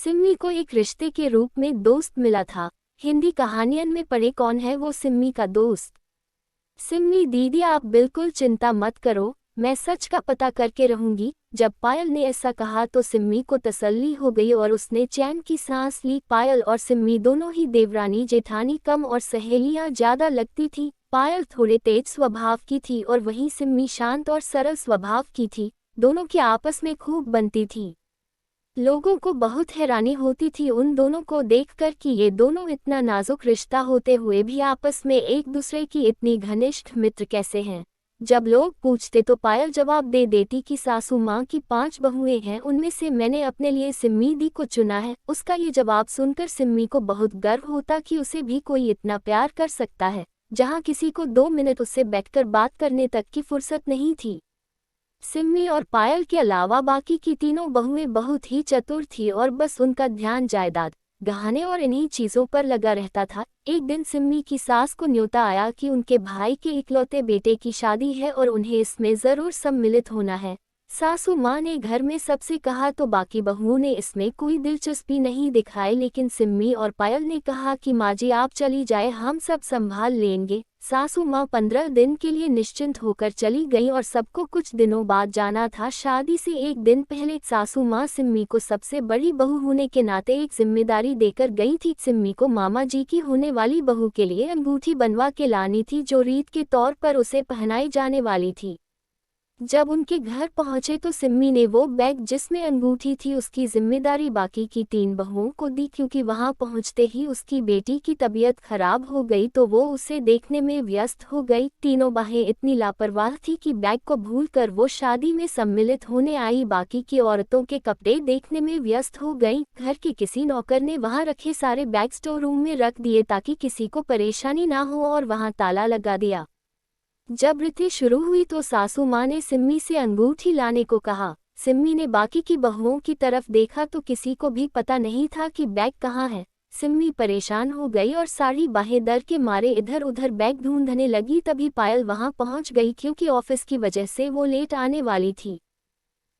सिम्मी को एक रिश्ते के रूप में दोस्त मिला था। हिंदी कहानियन में पढ़े कौन है वो सिम्मी का दोस्त। सिम्मी दीदी आप बिल्कुल चिंता मत करो, मैं सच का पता करके रहूंगी। जब पायल ने ऐसा कहा तो सिम्मी को तसल्ली हो गई और उसने चैन की सांस ली। पायल और सिम्मी दोनों ही देवरानी जेठानी कम और सहेलियां ज्यादा लगती थी। पायल थोड़े तेज स्वभाव की थी और वहीं सिम्मी शांत और सरल स्वभाव की थी। दोनों की आपस में खूब बनती थी। लोगों को बहुत हैरानी होती थी उन दोनों को देखकर कि ये दोनों इतना नाजुक रिश्ता होते हुए भी आपस में एक दूसरे की इतनी घनिष्ठ मित्र कैसे हैं। जब लोग पूछते तो पायल जवाब दे देती कि सासू माँ की 5 बहुएं हैं, उनमें से मैंने अपने लिए सिम्मी दी को चुना है। उसका ये जवाब सुनकर सिम्मी को बहुत गर्व होता कि उसे भी कोई इतना प्यार कर सकता है, जहाँ किसी को 2 मिनट उससे बैठकर बात करने तक की फुर्सत नहीं थी। सिम्मी और पायल के अलावा बाकी की तीनों बहुएं बहुत ही चतुर थी और बस उनका ध्यान जायदाद, गहने और इन्हीं चीजों पर लगा रहता था। एक दिन सिम्मी की सास को न्योता आया कि उनके भाई के इकलौते बेटे की शादी है और उन्हें इसमें जरूर सम्मिलित होना है। सासू माँ ने घर में सबसे कहा तो बाकी बहुओं ने इसमें कोई दिलचस्पी नहीं दिखाई, लेकिन सिम्मी और पायल ने कहा कि माँ जी आप चली जाए, हम सब संभाल लेंगे। सासू माँ 15 दिन के लिए निश्चिंत होकर चली गई और सबको कुछ दिनों बाद जाना था। शादी से एक दिन पहले सासू माँ सिम्मी को सबसे बड़ी बहू होने के नाते एक जिम्मेदारी देकर गई थी। सिम्मी को मामा जी की होने वाली बहू के लिए अंगूठी बनवा के लानी थी जो रीत के तौर पर उसे पहनाई जाने वाली थी। जब उनके घर पहुंचे तो सिम्मी ने वो बैग जिसमें अंगूठी थी उसकी जिम्मेदारी बाकी की 3 बहुओं को दी। क्योंकि वहां पहुंचते ही उसकी बेटी की तबीयत खराब हो गई तो वो उसे देखने में व्यस्त हो गई। तीनों बहें इतनी लापरवाह थी कि बैग को भूलकर वो शादी में सम्मिलित होने आई बाकी की औरतों के कपड़े देखने में व्यस्त हो गई। घर के किसी नौकर ने वहां रखे सारे बैग स्टोर रूम में रख दिए ताकि किसी को परेशानी ना हो और वहां ताला लगा दिया। जब रीति शुरू हुई तो सासू माँ ने सिम्मी से अंगूठी लाने को कहा। सिम्मी ने बाकी की बहुओं की तरफ देखा तो किसी को भी पता नहीं था कि बैग कहाँ है। सिम्मी परेशान हो गई और सारी बाहें डर के मारे इधर उधर बैग ढूंढने लगी। तभी पायल वहां पहुंच गई क्योंकि ऑफिस की वजह से वो लेट आने वाली थी।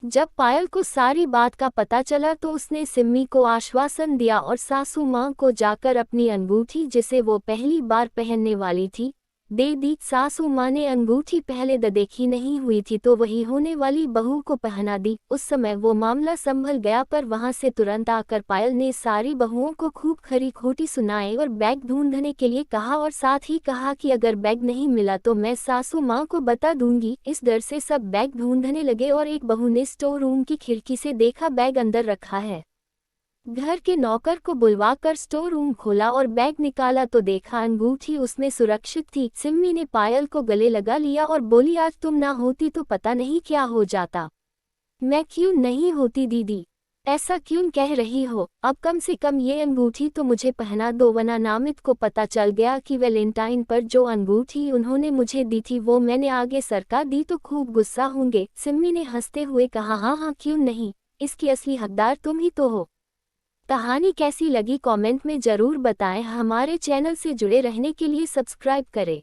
जब पायल को सारी बात का पता चला तो उसने सिम्मी को आश्वासन दिया और सासू माँ को जाकर अपनी अंगूठी जिसे वो पहली बार पहनने वाली थी दे दी। सासू माँ ने अंगूठी पहले देखी नहीं हुई थी तो वही होने वाली बहू को पहना दी। उस समय वो मामला संभल गया पर वहां से तुरंत आकर पायल ने सारी बहुओं को खूब खरी खोटी सुनाई और बैग ढूंढने के लिए कहा और साथ ही कहा कि अगर बैग नहीं मिला तो मैं सासू माँ को बता दूंगी। इस डर से सब बैग ढूंढने लगे और एक बहू ने स्टोर रूम की खिड़की से देखा बैग अंदर रखा है। घर के नौकर को बुलवाकर स्टोर रूम खोला और बैग निकाला तो देखा अंगूठी उसमें सुरक्षित थी। सिम्मी ने पायल को गले लगा लिया और बोली आज तुम ना होती तो पता नहीं क्या हो जाता। मैं क्यों नहीं होती दीदी, ऐसा क्यों कह रही हो। अब कम से कम ये अंगूठी तो मुझे पहना दो वरना नामित को पता चल गया कि वैलेंटाइन पर जो अंगूठी उन्होंने मुझे दी थी वो मैंने आगे सरका दी तो खूब गुस्सा होंगे। सिम्मी ने हंसते हुए कहा हाँ हाँ क्यों नहीं, इसकी असली हकदार तुम ही तो हो। कहानी कैसी लगी कमेंट में ज़रूर बताएं। हमारे चैनल से जुड़े रहने के लिए सब्सक्राइब करें।